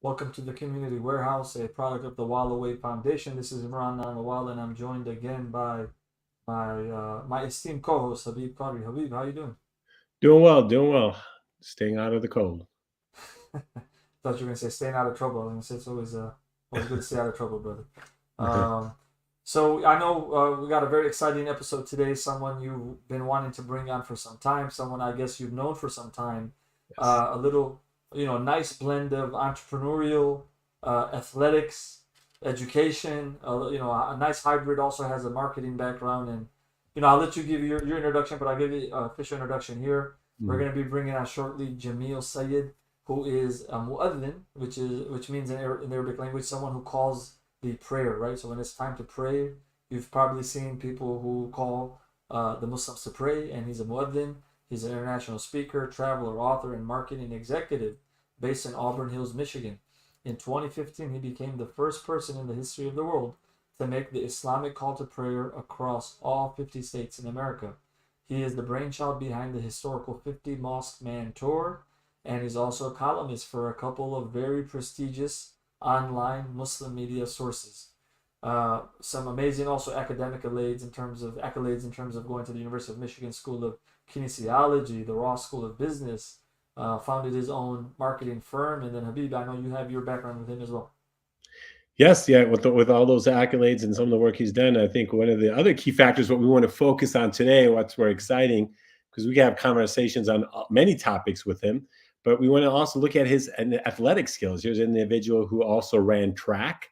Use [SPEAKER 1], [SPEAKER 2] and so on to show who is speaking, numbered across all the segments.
[SPEAKER 1] Welcome to the Community Warehouse, a product of the Wallaway Foundation. This is Imran Nanawal, and I'm joined again by my esteemed co-host Habib Qadri. Habib, how you doing?
[SPEAKER 2] Doing well, doing well. Staying out of the cold.
[SPEAKER 1] Thought you were gonna say staying out of trouble. And it's always good to stay out of trouble, brother. Um, so I know we got a very exciting episode today. Someone you've been wanting to bring on for some time. Someone I guess you've known for some time.
[SPEAKER 2] Yes.
[SPEAKER 1] A little, nice blend of entrepreneurial, athletics, education. A nice hybrid. Also has a marketing background, and I'll let you give your introduction, but I'll give you an official introduction here. We're
[SPEAKER 2] Mm.
[SPEAKER 1] going to be bringing on shortly Jameel Syed, who is a mu'adhin, which means in Arabic language someone who calls the prayer, right? So when it's time to pray, you've probably seen people who call the Muslims to pray, and he's a mu'adhin. He's an international speaker, traveler, author, and marketing executive based in Auburn Hills, Michigan. In 2015, he became the first person in the history of the world to make the Islamic call to prayer across all 50 states in America. He is the brainchild behind the historical 50 Mosque Man Tour, and he's also a columnist for a couple of very prestigious online Muslim media sources. Some amazing also accolades in terms of going to the University of Michigan School of Kinesiology, the Ross School of Business. Founded his own marketing firm, and then Habib, I know you have your background with him as well.
[SPEAKER 2] Yes, yeah. With all those accolades and some of the work he's done, I think one of the other key factors, what we want to focus on today, what's more exciting, because we have conversations on many topics with him, but we want to also look at his athletic skills. Here's an individual who also ran track,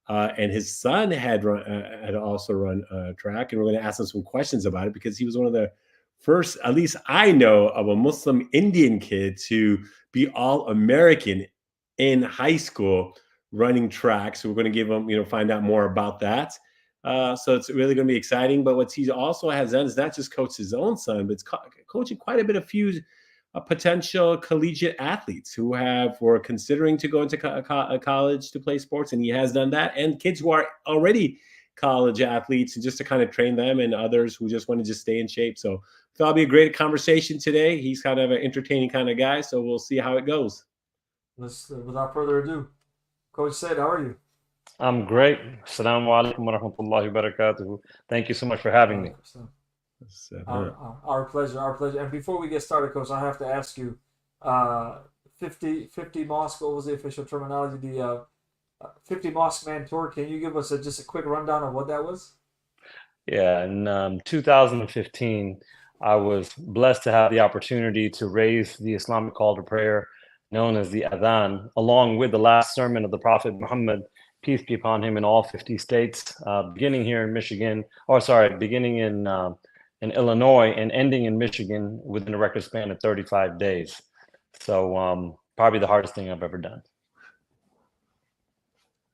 [SPEAKER 2] and his son had also run track, and we're going to ask him some questions about it because he was one of the first, at least I know, of a Muslim Indian kid to be all American in high school running track. So we're going to give him, find out more about that. So it's really going to be exciting. But what he also has done is not just coach his own son, but it's coaching quite a bit of few potential collegiate athletes who were considering to go into college to play sports, and he has done that. And kids who are already college athletes, and just to kind of train them, and others who just want to just stay in shape. So that'll be a great conversation today. He's kind of an entertaining kind of guy, so we'll see how it goes.
[SPEAKER 1] Let's without further ado, Coach Said, how are you?
[SPEAKER 3] I'm great. Assalamu alaikum wa rahmatullahi wa barakatuhu. Thank you so much for having me.
[SPEAKER 1] Our pleasure, our pleasure. And before we get started, Coach, I have to ask you, uh, 50 Mosque, what was the official terminology? The 50 Mosque Man Tour. Can you give us just a quick rundown of what that was?
[SPEAKER 3] Yeah, in 2015, I was blessed to have the opportunity to raise the Islamic call to prayer known as the Adhan, along with the last sermon of the Prophet Muhammad, peace be upon him, in all 50 states, beginning here in Michigan, or sorry, beginning in Illinois and ending in Michigan within a record span of 35 days. So probably the hardest thing I've ever done.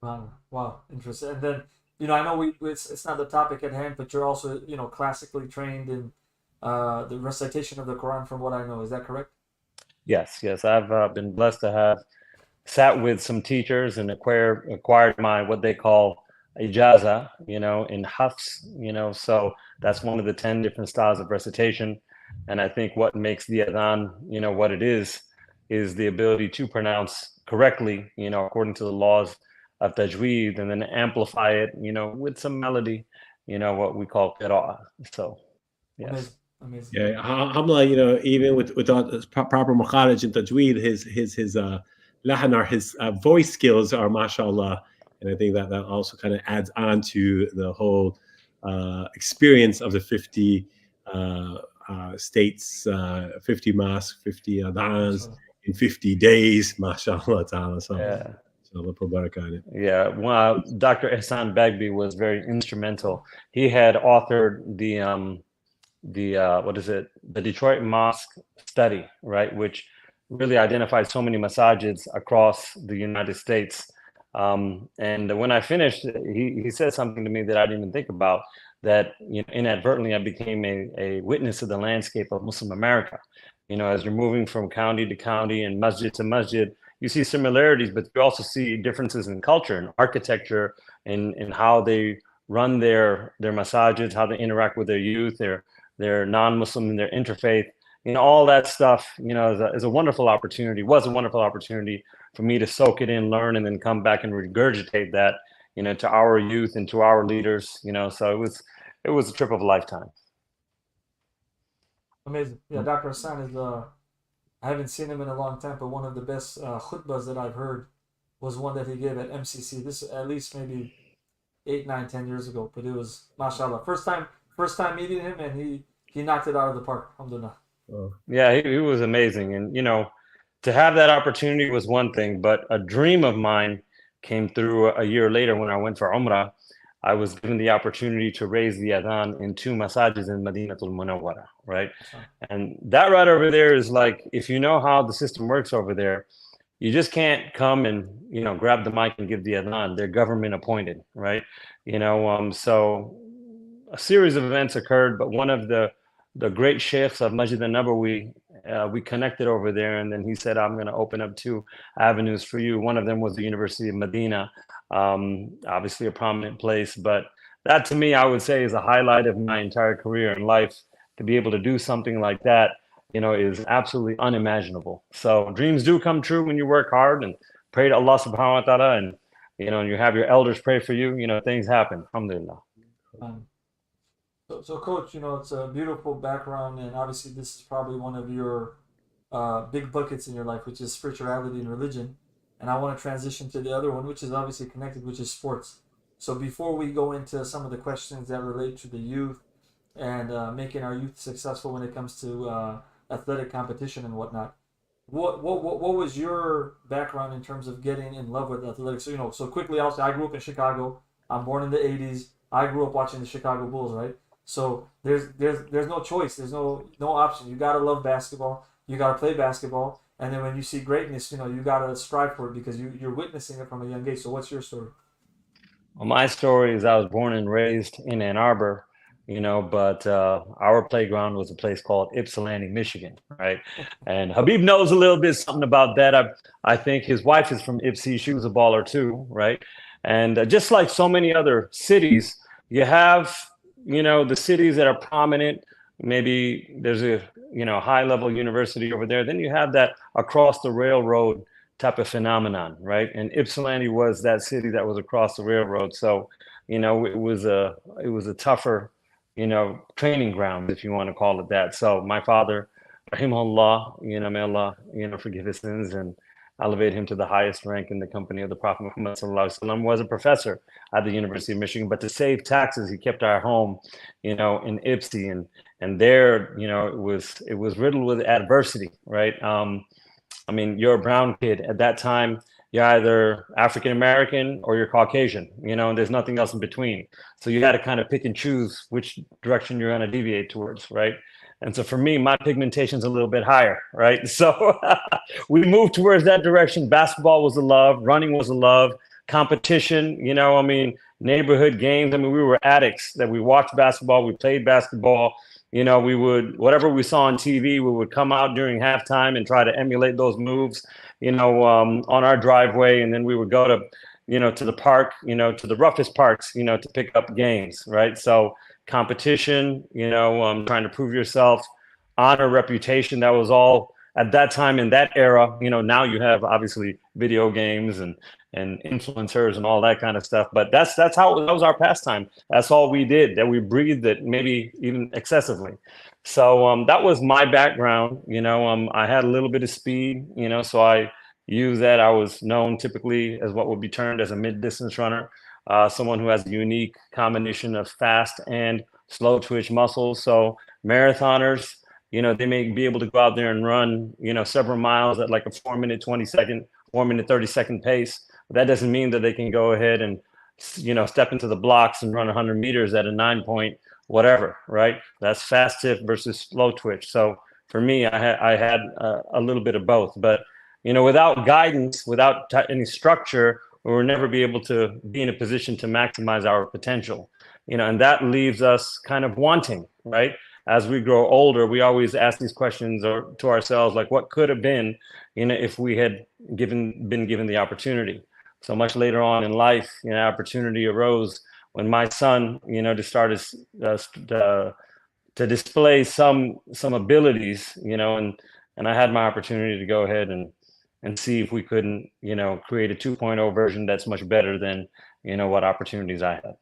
[SPEAKER 1] Wow, wow, interesting. And then, I know it's not the topic at hand, but you're also, classically trained in the recitation of the Quran, from what I know. Is that correct?
[SPEAKER 3] Yes, yes, I've been blessed to have sat with some teachers and acquired my what they call ijaza, in hafs, so that's one of the 10 different styles of recitation. And I think what makes the adhan, what it is the ability to pronounce correctly, according to the laws of tajweed, and then amplify it, with some melody, what we call qira'ah. So, yes.
[SPEAKER 1] Amazing, amazing.
[SPEAKER 2] Yeah, alhamdulillah, even with all this proper makharij and tajweed, his lahan, or his voice skills are mashallah, and I think that that also kind of adds on to the whole experience of the 50 states, 50 mosques, 50 adhans
[SPEAKER 1] Mashallah.
[SPEAKER 2] in 50 days, mashallah ta'ala. So,
[SPEAKER 1] Amazing.
[SPEAKER 3] Yeah.
[SPEAKER 2] Allah put barakah in it.
[SPEAKER 3] Yeah, well, Dr. Ehsan Bagby was very instrumental. He had authored the what is it, the Detroit Mosque Study, right, which really identified so many masajids across the United States. And when I finished, he said something to me that I didn't even think about, that inadvertently I became a witness of the landscape of Muslim America. As you're moving from county to county and masjid to masjid, you see similarities, but you also see differences in culture and architecture, and how they run their masajids, how they interact with their youth, their non-Muslim and their interfaith. all that stuff, is a wonderful opportunity, was a wonderful opportunity for me to soak it in, learn, and then come back and regurgitate that, to our youth and to our leaders, so it was a trip of a lifetime.
[SPEAKER 1] Amazing. Yeah, Dr. Hassan is I haven't seen him in a long time, but one of the best khutbahs that I've heard was one that he gave at MCC. This at least maybe 8, 9, 10 years ago. But it was mashallah. First time meeting him, and he knocked it out of the park. Alhamdulillah.
[SPEAKER 2] Oh.
[SPEAKER 3] Yeah, he was amazing. And, to have that opportunity was one thing, but a dream of mine came through a year later when I went for Umrah. I was given the opportunity to raise the adhan in 2 masajids in Madinatul Munawwara, right? And that right over there is like, if you know how the system works over there, you just can't come and, grab the mic and give the adhan. They're government appointed, right? So a series of events occurred, but one of the great sheikhs of Masjid al-Nabawi, we connected over there, and then he said, I'm going to open up 2 avenues for you. One of them was the University of Medina, obviously a prominent place, but that to me, I would say, is a highlight of my entire career in life. To be able to do something like that, is absolutely unimaginable. So dreams do come true when you work hard and pray to Allah subhanahu wa ta'ala, and, and you have your elders pray for you, things happen. Alhamdulillah.
[SPEAKER 1] So, Coach, it's a beautiful background, and obviously this is probably one of your big buckets in your life, which is spirituality and religion. And I want to transition to the other one, which is obviously connected, which is sports. So before we go into some of the questions that relate to the youth and making our youth successful when it comes to athletic competition and whatnot, what was your background in terms of getting in love with athletics? So, so quickly, I'll say I grew up in Chicago. I'm born in the '80s. I grew up watching the Chicago Bulls, right? So there's no choice. There's no option. You gotta love basketball. You gotta play basketball. And then when you see greatness, you gotta strive for it because you're witnessing it from a young age. So what's your story?
[SPEAKER 3] Well, my story is I was born and raised in Ann Arbor, but our playground was a place called Ypsilanti, Michigan, right? And Habib knows a little bit something about that. I think his wife is from Ypsi. She was a baller too, right? And just like so many other cities, you have, the cities that are prominent. Maybe there's a, high level university over there. Then you have that across the railroad type of phenomenon, right? And Ypsilanti was that city that was across the railroad. So, it was a tougher, training ground, if you want to call it that. So my father, rahimahullah, may Allah, forgive his sins and elevate him to the highest rank in the company of the Prophet Muhammad sallallahu alaihi wasallam, was a professor at the University of Michigan. But to save taxes, he kept our home, in Ypsi, and there, it was riddled with adversity, right? You're a brown kid at that time. You're either African American or you're Caucasian, and there's nothing else in between. So you had to kind of pick and choose which direction you're going to deviate towards, right? And so for me, my pigmentation's a little bit higher, right? So we moved towards that direction. Basketball was a love, running was a love, competition, neighborhood games. We were addicts that we watched basketball, we played basketball. We would, whatever we saw on TV, we would come out during halftime and try to emulate those moves, on our driveway. And then we would go to the park, to the roughest parks, to pick up games, right? So competition, trying to prove yourself, honor, reputation. That was all at that time in that era. Now you have obviously video games and influencers and all that kind of stuff. But that was our pastime. That's all we did, that we breathed it, maybe even excessively. So that was my background. I had a little bit of speed, so I used that. I was known typically as what would be termed as a mid-distance runner, someone who has a unique combination of fast and slow twitch muscles. So marathoners, they may be able to go out there and run, several miles at like a 4-minute 20-second, 4-minute 30-second pace. But that doesn't mean that they can go ahead and, step into the blocks and run 100 meters at a 9 point whatever, right? That's fast tip versus slow twitch. So for me, I had a little bit of both. But, without guidance, without any structure, we will never be able to be in a position to maximize our potential, and that leaves us kind of wanting, right? As we grow older, we always ask these questions to ourselves, like what could have been, if we had been given the opportunity. So much later on in life, opportunity arose when my son, to start his to display some abilities, and I had my opportunity to go ahead and see if we couldn't, create a 2.0 version that's much better than, what opportunities I had.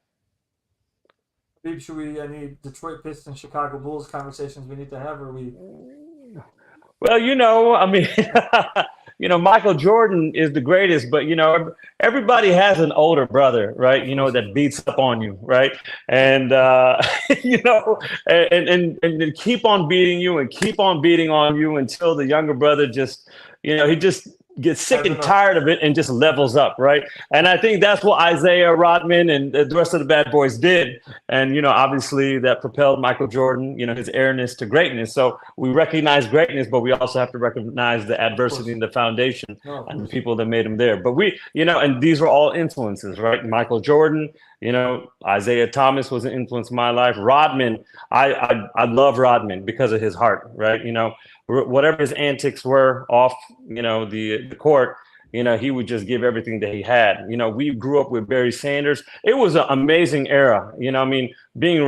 [SPEAKER 1] Maybe should we any Detroit Pistons, Chicago Bulls conversations we need to have, or we?
[SPEAKER 3] Well, I mean, Michael Jordan is the greatest, but everybody has an older brother, right? That beats up on you, right? And and keep on beating you and keep on beating on you until the younger brother just, he just gets sick and tired of it and just levels up, right? And I think that's what Isaiah Rodman and the rest of the bad boys did. And, obviously that propelled Michael Jordan, his airness to greatness. So we recognize greatness, but we also have to recognize the adversity and the foundation and the people that made him there. But and these were all influences, right? Michael Jordan, Isaiah Thomas was an influence in my life. Rodman, I love Rodman because of his heart, right? Whatever his antics were off, the court, he would just give everything that he had. We grew up with Barry Sanders. It was an amazing era. I mean, being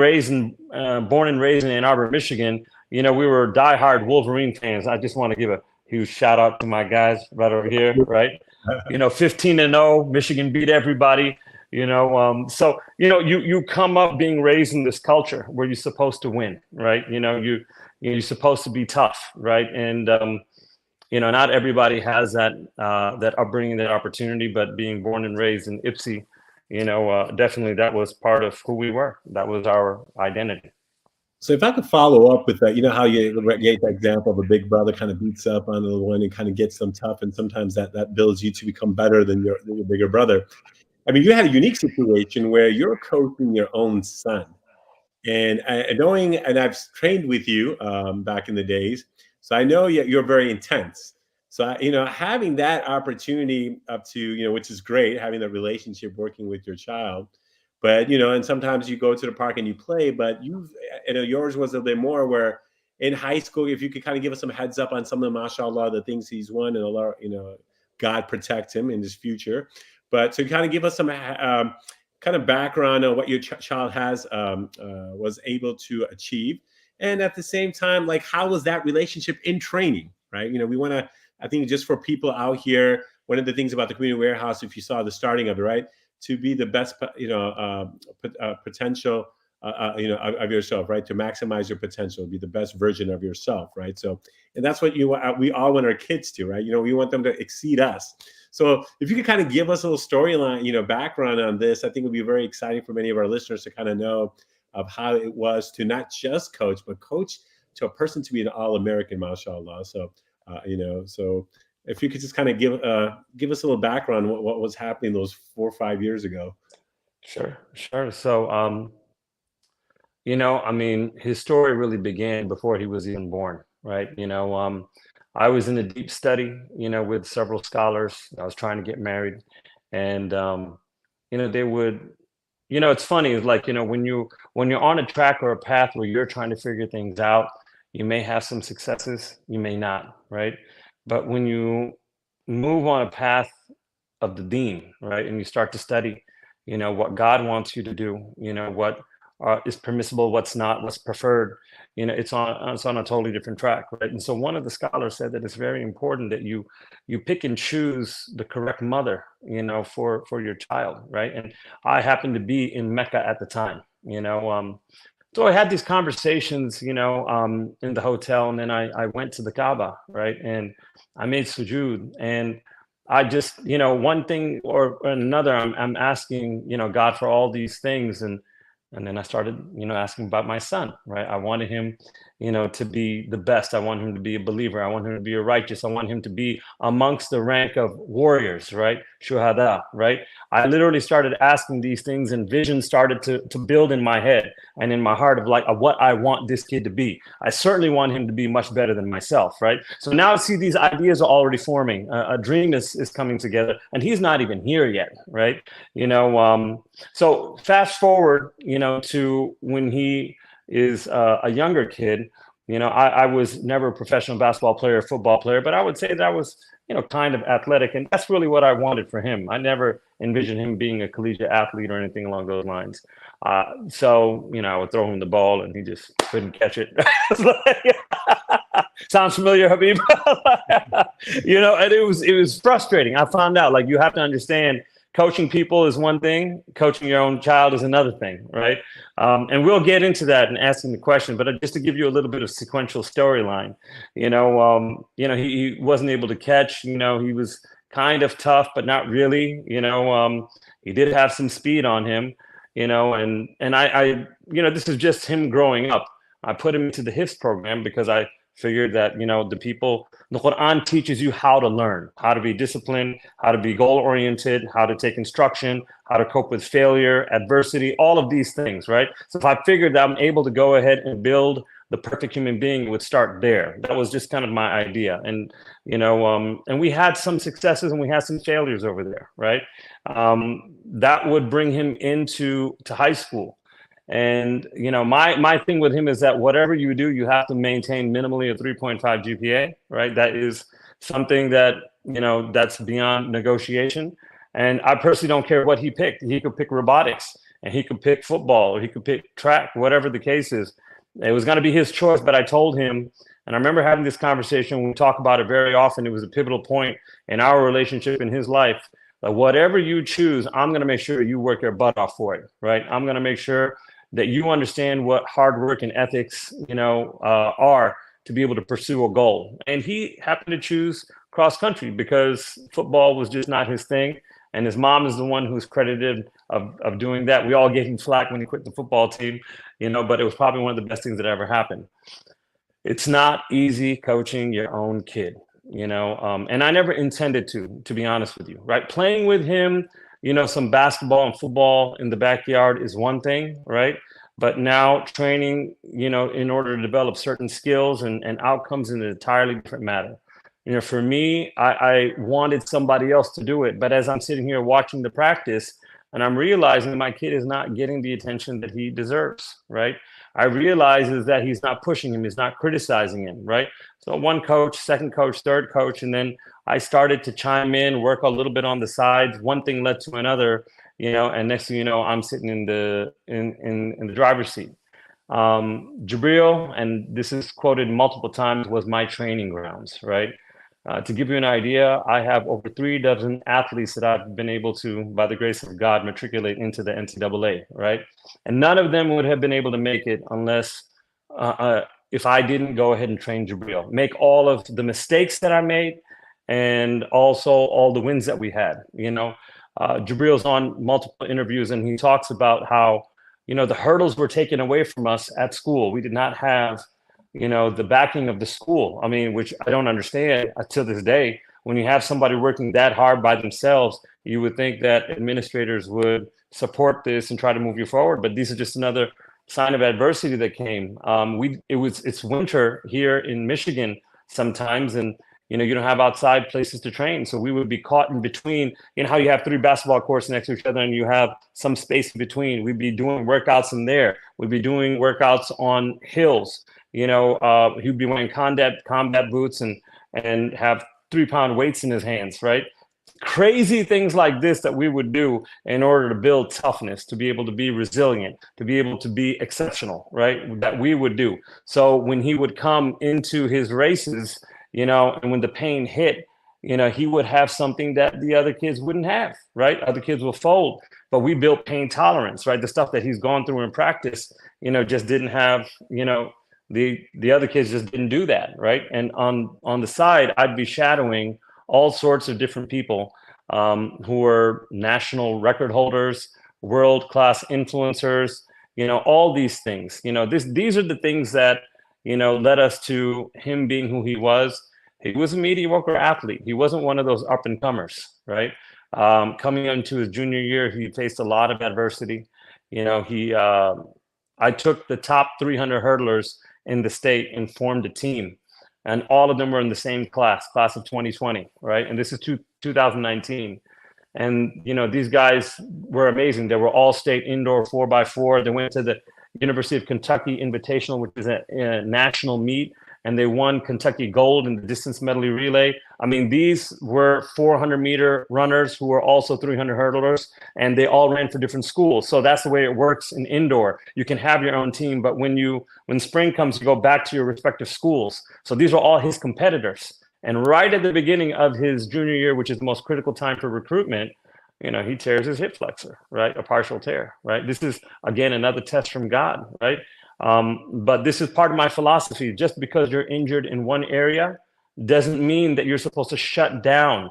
[SPEAKER 3] born and raised in Ann Arbor, Michigan, we were diehard Wolverine fans. I just want to give a huge shout out to my guys right over here, right? 15-0, Michigan beat everybody. So you come up being raised in this culture where you're supposed to win, right? You're supposed to be tough, right? And not everybody has that upbringing, that opportunity. But being born and raised in Ipsy, definitely that was part of who we were. That was our identity.
[SPEAKER 2] So if I could follow up with that, how you gave the example of a big brother kind of beats up on the one and kind of gets them tough, and sometimes that builds you to become better than your bigger brother. I mean, you had a unique situation where you're coaching your own son, and knowing, and I've trained with you back in the days, so I know you're very intense. So having that opportunity up to which is great, having that relationship working with your child. But and sometimes you go to the park and you play, but yours was a bit more where in high school, if you could kind of give us some heads up on some of the mashallah, the things he's won, and Allah, God protect him in his future. But to kind of give us some kind of background on what your child has was able to achieve, and at the same time, like how was that relationship in training, right? We want to, I think, just for people out here, one of the things about the community warehouse, if you saw the starting of it, right, to be the best, potential, of yourself, right? To maximize your potential, be the best version of yourself, right? So, and that's what we all want our kids to, right? We want them to exceed us. So if you could kind of give us a little storyline, background on this, I think it would be very exciting for many of our listeners to kind of know of how it was to not just coach, but coach to a person to be an All-American, mashallah. So, so if you could just kind of give us a little background on what was happening those 4 or 5 years ago.
[SPEAKER 3] Sure. So, I mean, his story really began before he was even born, right? I was in a deep study, with several scholars. I was trying to get married, and they would, it's funny. It's like, when you're on a track or a path where you're trying to figure things out, you may have some successes, you may not, right? But when you move on a path of the deen, right, and you start to study, what God wants you to do, what is permissible, what's not, what's preferred, it's on a totally different track, right? And so one of the scholars said that it's very important that you pick and choose the correct mother, for your child, right? And I happened to be in Mecca at the time, so I had these conversations, in the hotel, and then I went to the Kaaba, right? And I made sujood, and I just, one thing or another, I'm asking, God for all these things. And then I started, asking about my son, right? I wanted him, to be the best. I want him to be a believer. I want him to be a righteous. I want him to be amongst the rank of warriors, right? Shuhada, right? I literally started asking these things, and visions started to build in my head and in my heart of like what I want this kid to be. I certainly want him to be much better than myself, right? So now I see these ideas are already forming. A dream is coming together, and he's not even here yet, right? So fast forward, to when he is a younger kid, I was never a professional basketball player or football player, but I would say that I was, kind of athletic. And that's really what I wanted for him. I never envisioned him being a collegiate athlete or anything along those lines. So, I would throw him the ball and he just couldn't catch it. Sounds familiar, Habib? And it was frustrating. I found out, like, you have to understand, coaching people is one thing, coaching your own child is another thing, right? And we'll get into that and asking the question, but just to give you a little bit of sequential storyline, he wasn't able to catch. He was kind of tough, but not really. He did have some speed on him. And I this is just him growing up. I put him into the HIFS program because I figured that the Quran teaches you how to learn, how to be disciplined, how to be goal oriented, how to take instruction, how to cope with failure, adversity, all of these things, right? So if I figured that I'm able to go ahead and build the perfect human being, it would start there. That was just kind of my idea. And and we had some successes and we had some failures over there, right? That would bring him into high school. And my thing with him is that whatever you do, you have to maintain minimally a 3.5 GPA, right? That is something that that's beyond negotiation. And I personally don't care what he picked. He could pick robotics, and he could pick football, or he could pick track, whatever the case is. It was going to be his choice. But I told him, and I remember having this conversation. We talk about it very often. It was a pivotal point in our relationship in his life. Like, whatever you choose, I'm going to make sure you work your butt off for it, right? I'm going to make sure that you understand what hard work and ethics, are to be able to pursue a goal. And he happened to choose cross country because football was just not his thing. And his mom is the one who's credited of doing that. We all gave him flack when he quit the football team, but it was probably one of the best things that ever happened. It's not easy coaching your own kid, and I never intended to be honest with you, right? Playing with him, some basketball and football in the backyard is one thing, right? But now training, in order to develop certain skills and outcomes is an entirely different matter. For me, I wanted somebody else to do it. But as I'm sitting here watching the practice, and I'm realizing that my kid is not getting the attention that he deserves, right? I realize is that he's not pushing him, he's not criticizing him, right? So one coach, second coach, third coach, and then I started to chime in, work a little bit on the sides. One thing led to another, and next thing you know, I'm sitting in the driver's seat. Jabril, and this is quoted multiple times, was my training grounds, right? To give you an idea, I have over 36 athletes that I've been able to, by the grace of God, matriculate into the NCAA, right? And none of them would have been able to make it unless if I didn't go ahead and train Jabril, make all of the mistakes that I made, and also all the wins that we had. Jabril's on multiple interviews, and he talks about how, the hurdles were taken away from us at school. We did not have the backing of the school. I mean, which I don't understand to this day. When you have somebody working that hard by themselves, you would think that administrators would support this and try to move you forward. But these are just another sign of adversity that came. It's winter here in Michigan sometimes, and you don't have outside places to train. So we would be caught in between, how you have 3 basketball courts next to each other and you have some space in between. We'd be doing workouts in there. We'd be doing workouts on hills. He'd be wearing combat boots and have 3-pound weights in his hands, right? Crazy things like this that we would do in order to build toughness, to be able to be resilient, to be able to be exceptional, right? That we would do. So when he would come into his races, and when the pain hit, he would have something that the other kids wouldn't have, right? Other kids will fold, but we built pain tolerance, right? The stuff that he's gone through in practice, just didn't have, the other kids just didn't do that, right? And on the side, I'd be shadowing all sorts of different people who were national record holders, world-class influencers, all these things. These are the things that, led us to him being who he was. He was a mediocre athlete. He wasn't one of those up-and-comers, right? Coming into his junior year, he faced a lot of adversity. I took the top 300 hurdlers in the state and formed a team. And all of them were in the same class of 2020, right? And this is 2019. And, these guys were amazing. They were all state indoor 4x4. They went to the University of Kentucky Invitational, which is a national meet, and they won Kentucky gold in the distance medley relay. I mean, these were 400-meter runners who were also 300 hurdlers, and they all ran for different schools. So that's the way it works in indoor. You can have your own team, but when spring comes, you go back to your respective schools. So these are all his competitors. And right at the beginning of his junior year, which is the most critical time for recruitment, he tears his hip flexor, right? A partial tear, right? This is, again, another test from God, right? But this is part of my philosophy. Just because you're injured in one area doesn't mean that you're supposed to shut down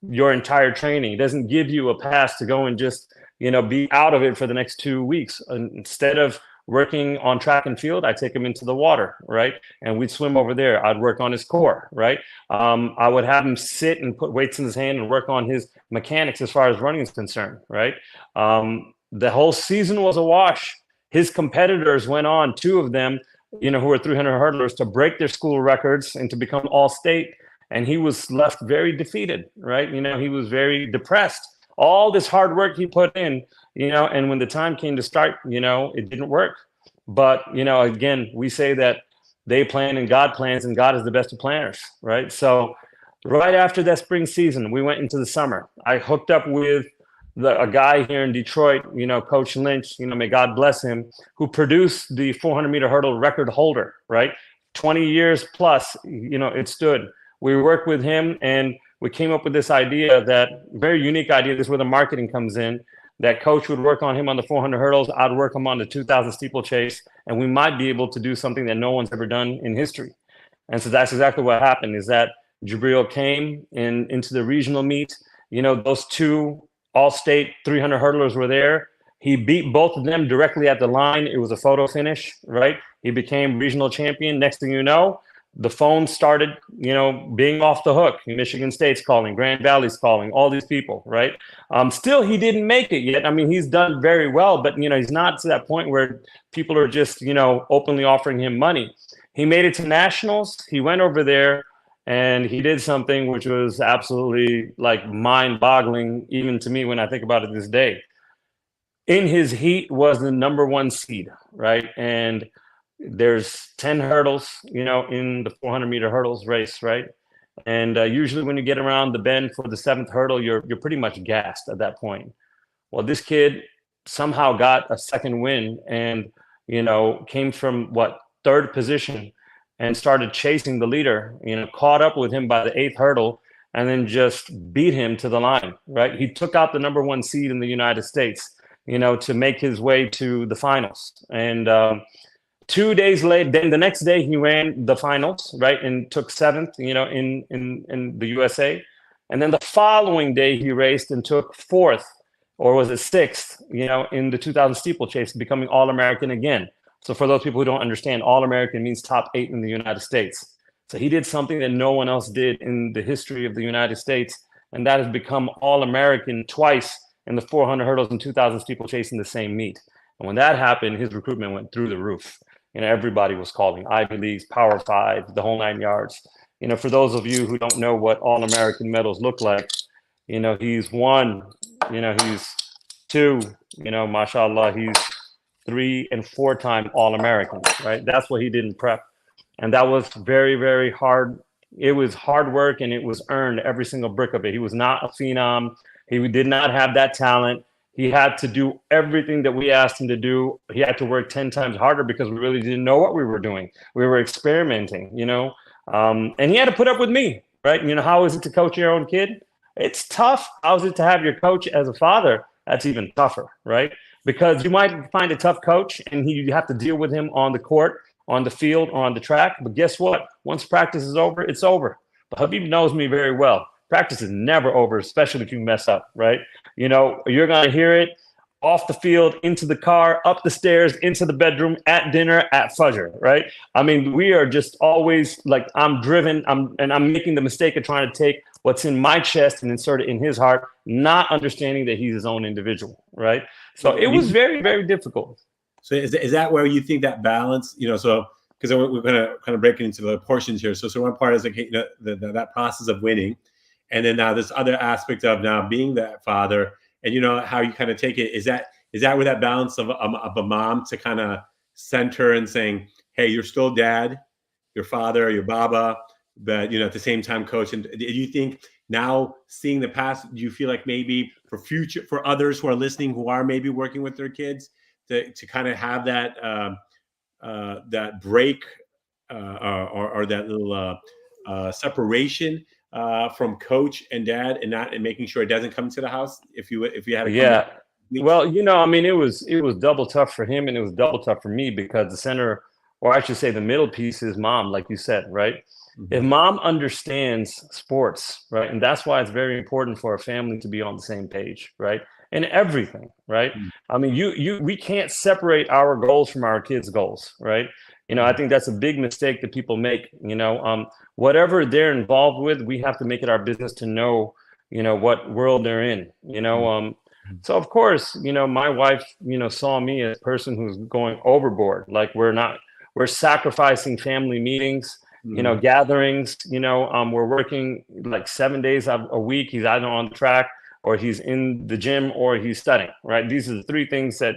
[SPEAKER 3] your entire training. It doesn't give you a pass to go and just, be out of it for the next 2 weeks. Instead of working on track and field, I take him into the water, right? And we'd swim over there. I'd work on his core, right? I would have him sit and put weights in his hand and work on his mechanics as far as running is concerned, right? The whole season was a wash. His competitors went on, 2 of them, who were 300 hurdlers, to break their school records and to become all-state. And he was left very defeated, right? He was very depressed. All this hard work he put in, and when the time came to start, it didn't work. But, again, we say that they plan and God plans, and God is the best of planners, right? So right after that spring season, we went into the summer. I hooked up with a guy here in Detroit, Coach Lynch, may God bless him, who produced the 400-meter hurdle record holder, right? 20 years plus, it stood. We worked with him, and we came up with this idea, that very unique idea. This is where the marketing comes in, that Coach would work on him on the 400 hurdles. I'd work him on the 2,000 steeplechase, and we might be able to do something that no one's ever done in history. And so that's exactly what happened, is that Jameel came into the regional meet. Those 2 all-state 300 hurdlers were there. He beat both of them directly at the line. It was a photo finish, right? He became regional champion. Next thing you know, the phone started, being off the hook. Michigan State's calling, Grand Valley's calling, all these people, right? Still, he didn't make it yet. I mean, he's done very well, but, he's not to that point where people are just, openly offering him money. He made it to nationals. He went over there, and he did something which was absolutely mind-boggling, even to me when I think about it this day. In his heat was the number 1 seed, right? And there's 10 hurdles, in the 400-meter hurdles race, right? And usually when you get around the bend for the 7th hurdle, you're pretty much gassed at that point. Well, this kid somehow got a second win and, came from 3rd position and started chasing the leader, caught up with him by the 8th hurdle, and then just beat him to the line, right? He took out the number 1 seed in the United States, to make his way to the finals. And 2 days later, then the next day he ran the finals, right? And took 7th, in the USA. And then the following day he raced and took 4th, or was it 6th, in the 2,000 steeplechase, becoming All-American again. So for those people who don't understand, All-American means top 8 in the United States. So he did something that no one else did in the history of the United States, and that has become All-American twice in the 400 hurdles and 2,000 steeplechase in the same meet. And when that happened, his recruitment went through the roof. Everybody was calling, Ivy Leagues, Power 5, the whole 9 yards. For those of you who don't know what All-American medals look like, he's 1, he's 2, mashallah, he's 3 and 4-time All-American, right? That's what he did in prep. And that was very, very hard. It was hard work, and it was earned, every single brick of it. He was not a phenom. He did not have that talent. He had to do everything that we asked him to do. He had to work 10 times harder because we really didn't know what we were doing. We were experimenting, and he had to put up with me, right? How is it to coach your own kid? It's tough. How is it to have your coach as a father? That's even tougher, right? Because you might find a tough coach and you have to deal with him on the court, on the field, or on the track. But guess what? Once practice is over, it's over. But Habib knows me very well. Practice is never over, especially if you mess up, right? You're going to hear it off the field, into the car, up the stairs, into the bedroom, at dinner, at Fajr, right? I mean, we are just always I'm driven, I'm making the mistake of trying to take what's in my chest and insert it in his heart, not understanding that he's his own individual, right? So it was very, very difficult.
[SPEAKER 2] So is that where you think that balance, so because we're going to kind of break it into the portions here. So one part is that process of winning. And then now this other aspect of now being that father, and how you kind of take it. Is that where that balance of a mom to kind of center and saying, hey, you're still dad, your father, your baba, but at the same time, coach. And do you think now, seeing the past, do you feel like maybe for others who are listening, who are maybe working with their kids, to kind of have that that break or that little separation from coach and dad, and making sure it doesn't come to the house if you had to come
[SPEAKER 3] Yeah.
[SPEAKER 2] back?
[SPEAKER 3] Well, I mean, it was double tough for him, and it was double tough for me because the center, or I should say, the middle piece is mom, like you said, right? If mom understands sports, right, and that's why it's very important for a family to be on the same page, right, in everything, right? I mean, we can't separate our goals from our kids' goals, right? I think that's a big mistake that people make. Whatever they're involved with, we have to make it our business to know, what world they're in. So of course, my wife, saw me as a person who's going overboard. Like we're sacrificing family meetings, gatherings, we're working like 7 days a week. He's either on the track or he's in the gym or he's studying, right? These are the three things that,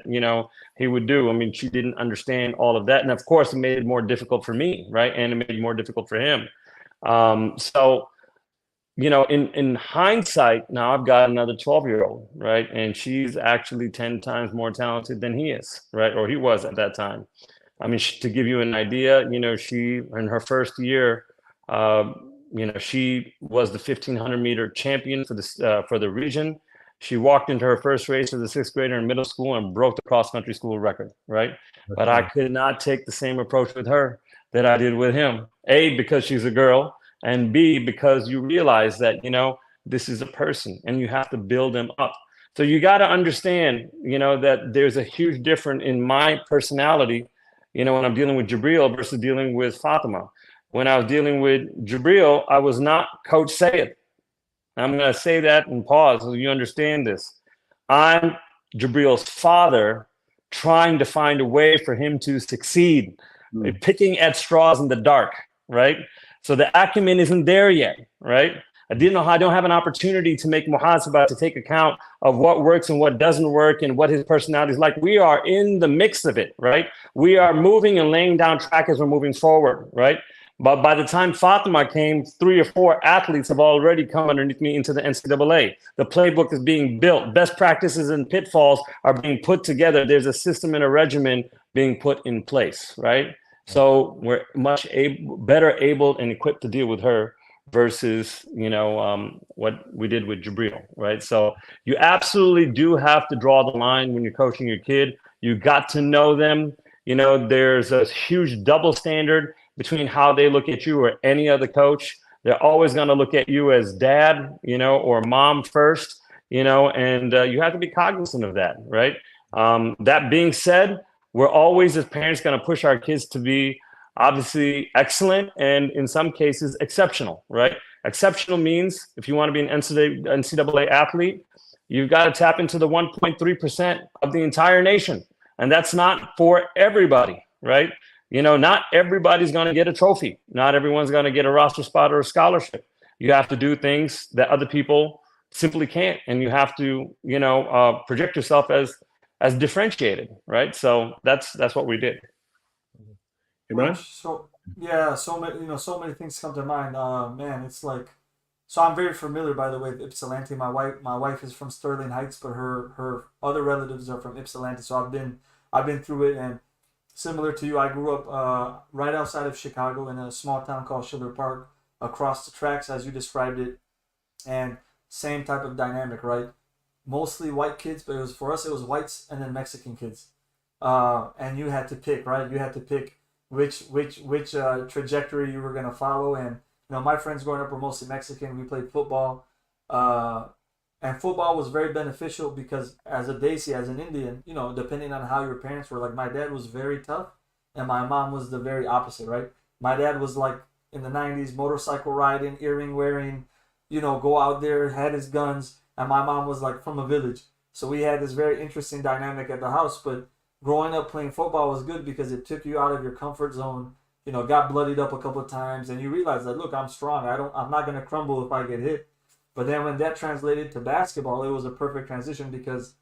[SPEAKER 3] he would do. I mean, she didn't understand all of that. And of course it made it more difficult for me, right? And it made it more difficult for him. So, in hindsight, now I've got another 12-year-old, right? And she's actually 10 times more talented than he is, right? Or he was at that time. I mean, to give you an idea, she, in her first year, she was the 1,500-meter champion for the region. She walked into her first race as a sixth grader in middle school and broke the cross-country school record, right? But I could not take the same approach with her that I did with him. A, because she's a girl, and B, because you realize that, this is a person and you have to build them up. So you got to understand, that there's a huge difference in my personality, when I'm dealing with Jabril versus dealing with Fatima. When I was dealing with Jabril, I was not Coach Syed. I'm going to say that and pause so you understand this. I'm Jabril's father trying to find a way for him to succeed, picking at straws in the dark, right? So the acumen isn't there yet, right? I don't have an opportunity to make muhasabah, to take account of what works and what doesn't work and what his personality is like. We are in the mix of it, right? We are moving and laying down track as we're moving forward, right? But by the time Fatima came, 3 or 4 athletes have already come underneath me into the NCAA. The playbook is being built. Best practices and pitfalls are being put together. There's a system and a regimen being put in place, right? So we're much better able and equipped to deal with her versus, what we did with Jabril, right? So you absolutely do have to draw the line when you're coaching your kid. You got to know them. There's a huge double standard between how they look at you or any other coach. They're always going to look at you as dad, or mom first, and you have to be cognizant of that, right? That being said, we're always, as parents, going to push our kids to be obviously excellent and in some cases exceptional, right? Exceptional means if you want to be an NCAA athlete, you've got to tap into the 1.3% of the entire nation. And that's not for everybody, right? Not everybody's going to get a trophy. Not everyone's going to get a roster spot or a scholarship. You have to do things that other people simply can't. And you have to, project yourself as differentiated, right? So that's what we did.
[SPEAKER 2] Imran?
[SPEAKER 1] So yeah, so many things come to mind. Man, it's like, so I'm very familiar, by the way, with Ypsilanti. My wife is from Sterling Heights, but her other relatives are from Ypsilanti. So I've been through it, and similar to you, I grew up right outside of Chicago in a small town called Schiller Park, across the tracks as you described it, and same type of dynamic, right? Mostly white kids, but for us it was whites and then Mexican kids, and you had to pick, right? You had to pick which trajectory you were gonna follow, and my friends growing up were mostly Mexican. We played football, and football was very beneficial because as a Desi, as an Indian, depending on how your parents were, like my dad was very tough, and my mom was the very opposite, right? My dad was like in the 90s, motorcycle riding, earring wearing, go out there, had his guns, and my mom was like from a village. So we had this very interesting dynamic at the house, but growing up playing football was good because it took you out of your comfort zone, got bloodied up a couple of times, and you realize that, look, I'm strong. I'm not going to crumble if I get hit. But then when that translated to basketball, it was a perfect transition because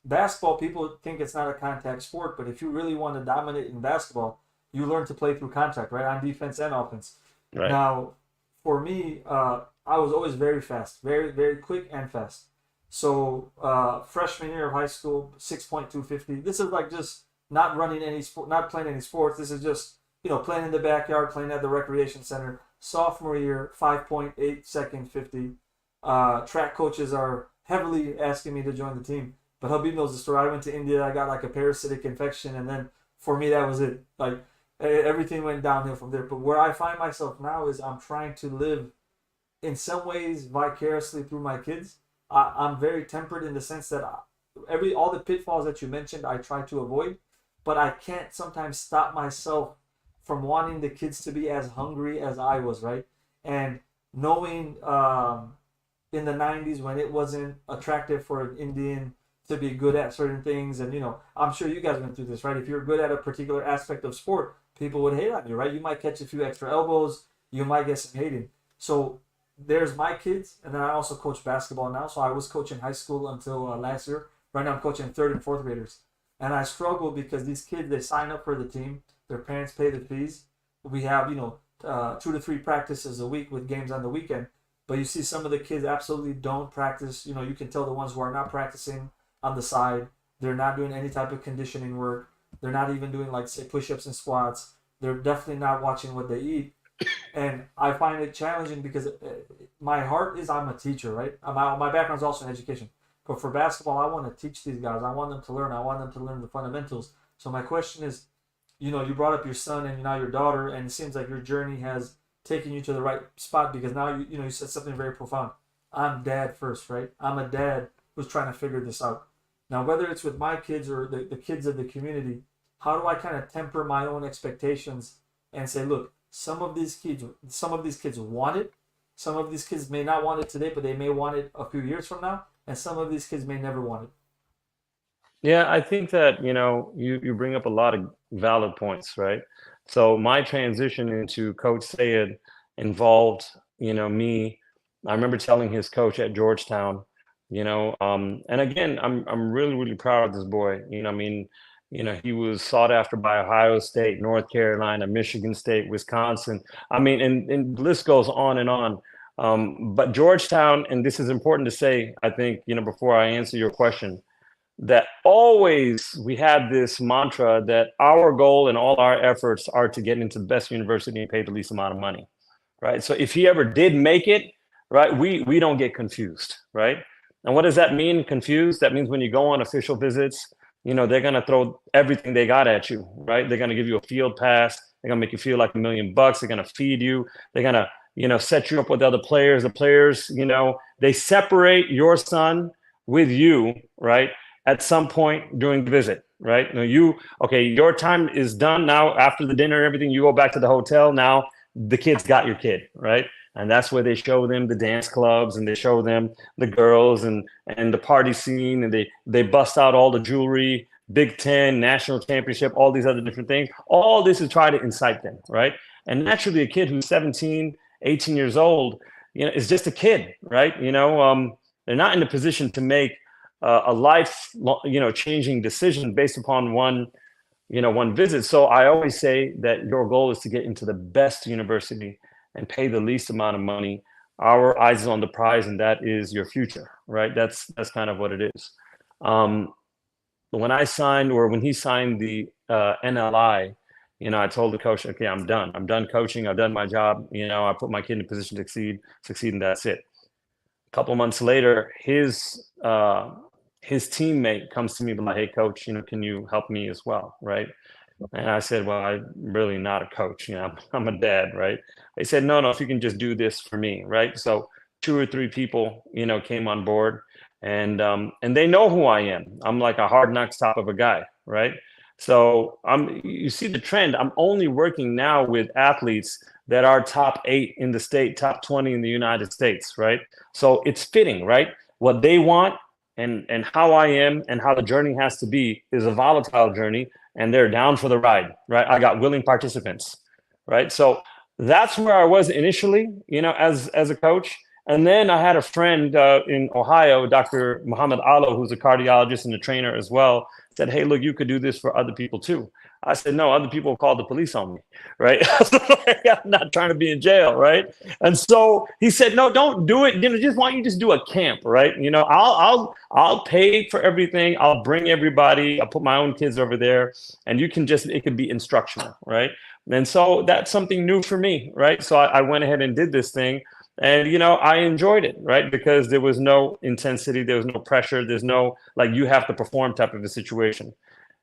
[SPEAKER 1] basketball, people think it's not a contact sport, but if you really want to dominate in basketball, you learn to play through contact, right? On defense and offense.
[SPEAKER 3] Right.
[SPEAKER 1] Now, for me, I was always very fast, very, very quick and fast. So, freshman year of high school, 6.250. This is like just not running any sport, not playing any sports. This is just, playing in the backyard, playing at the recreation center. Sophomore year, 5.8 second 50. Track coaches are heavily asking me to join the team. But Habib knows the story. I went to India, I got like a parasitic infection, and then for me, that was it. Like, everything went downhill from there. But where I find myself now is I'm trying to live in some ways vicariously through my kids. I'm very tempered in the sense that all the pitfalls that you mentioned I try to avoid, but I can't sometimes stop myself from wanting the kids to be as hungry as I was, right? And knowing in the 90s when it wasn't attractive for an Indian to be good at certain things, and I'm sure you guys went through this, right? If you're good at a particular aspect of sport, people would hate on you, right? You might catch a few extra elbows, you might get some hating. So there's my kids, and then I also coach basketball now. So I was coaching high school until last year. Right now I'm coaching third and fourth graders, and I struggle because these kids, they sign up for the team, their parents pay the fees. We have 2 to 3 practices a week with games on the weekend. But you see some of the kids absolutely don't practice. You can tell the ones who are not practicing on the side, they're not doing any type of conditioning work. They're not even doing, like, say, push-ups and squats. They're definitely not watching what they eat. And I find it challenging because my heart is I'm a teacher, right? My background is also in education. But for basketball, I want to teach these guys. I want them to learn. I want them to learn the fundamentals. So my question is, you brought up your son and now your daughter, and it seems like your journey has taken you to the right spot because now you said something very profound. I'm dad first, right? I'm a dad who's trying to figure this out. Now, whether it's with my kids or the kids of the community, how do I kind of temper my own expectations and say, look, some of these kids want it. Some of these kids may not want it today, but they may want it a few years from now. And some of these kids may never want it.
[SPEAKER 3] Yeah, I think that, you bring up a lot of valid points, right? So my transition into Coach Syed involved, me. I remember telling his coach at Georgetown, and again, I'm really, really proud of this boy. He was sought after by Ohio State, North Carolina, Michigan State, Wisconsin. And the list goes on and on. But Georgetown, and this is important to say, I think, before I answer your question, that always we had this mantra that our goal and all our efforts are to get into the best university and pay the least amount of money, right? So if he ever did make it, right, we don't get confused, right? And what does that mean, confused? That means when you go on official visits, they're going to throw everything they got at you, right? They're going to give you a field pass. They're going to make you feel like $1 million. They're going to feed you. They're going to, set you up with other players. The players, they separate your son with you, right? At some point during the visit, right? Now your time is done now. After the dinner and everything, you go back to the hotel. Now the kid's got your kid, right? And that's where they show them the dance clubs and they show them the girls and the party scene, and they bust out all the jewelry, Big Ten, national championship, all these other different things. All this is try to incite them, right? And naturally, a kid who's 17, 18 years old, is just a kid, right? They're not in a position to make a life, changing decision based upon one visit. So I always say that your goal is to get into the best university and pay the least amount of money. Our eyes is on the prize, and that is your future, right? That's kind of what it is. When he signed the NLI, I told the coach, okay, I'm done. I'm done coaching. I've done my job. I put my kid in a position to succeed, and that's it. A couple of months later, his teammate comes to me like, hey, coach, can you help me as well, right? And I said, well, I'm really not a coach. I'm a dad, right? They said, no, if you can just do this for me, right? So 2 or 3 people, came on board, and they know who I am. I'm like a hard knocks type of a guy, right? So you see the trend. I'm only working now with athletes that are top 8 in the state, top 20 in the United States, right? So it's fitting, right? What they want and how I am and how the journey has to be is a volatile journey, and they're down for the ride, right? I got willing participants, right? So that's where I was initially, as a coach. And then I had a friend in Ohio, Dr. Muhammad Alo, who's a cardiologist and a trainer as well, said, hey, look, you could do this for other people too. I said, no, other people will call the police on me, right? I'm not trying to be in jail, right? And so he said, no, don't do it. Just why don't you just do a camp, right? I'll pay for everything. I'll bring everybody. I'll put my own kids over there, and you can just, it could be instructional, right? And so that's something new for me, right? So I went ahead and did this thing. And, I enjoyed it, right? Because there was no intensity, there was no pressure, there's no like you have to perform type of a situation.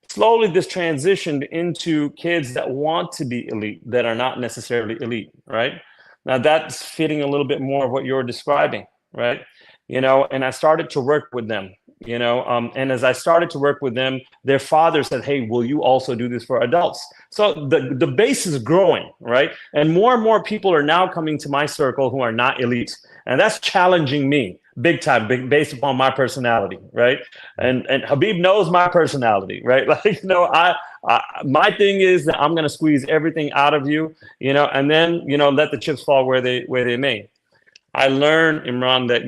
[SPEAKER 3] Slowly, this transitioned into kids that want to be elite, that are not necessarily elite, right? Now, that's fitting a little bit more of what you're describing, right? And I started to work with them, and as I started to work with them, their father said, hey, will you also do this for adults? So the base is growing, right? And more people are now coming to my circle who are not elite. And that's challenging me big time, based upon my personality, right? And Habib knows my personality, right? Like, my thing is that I'm going to squeeze everything out of you, and then, let the chips fall where they may. I learned, Imran, that,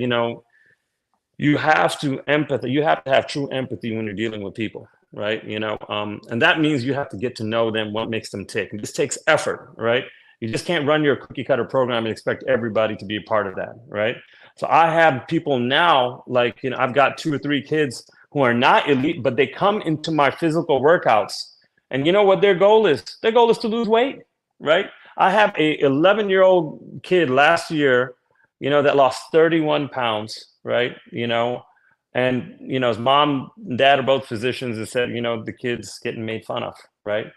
[SPEAKER 3] you have to empathy. You have to have true empathy when you're dealing with people, right? And that means you have to get to know them, what makes them tick. And this takes effort, right? You just can't run your cookie cutter program and expect everybody to be a part of that, right? So I have people now, like, I've got 2 or 3 kids who are not elite, but they come into my physical workouts, and you know what their goal is? Their goal is to lose weight, right? I have a 11-year-old kid last year, that lost 31 pounds, right? And, his mom and dad are both physicians and said, the kid's getting made fun of, right?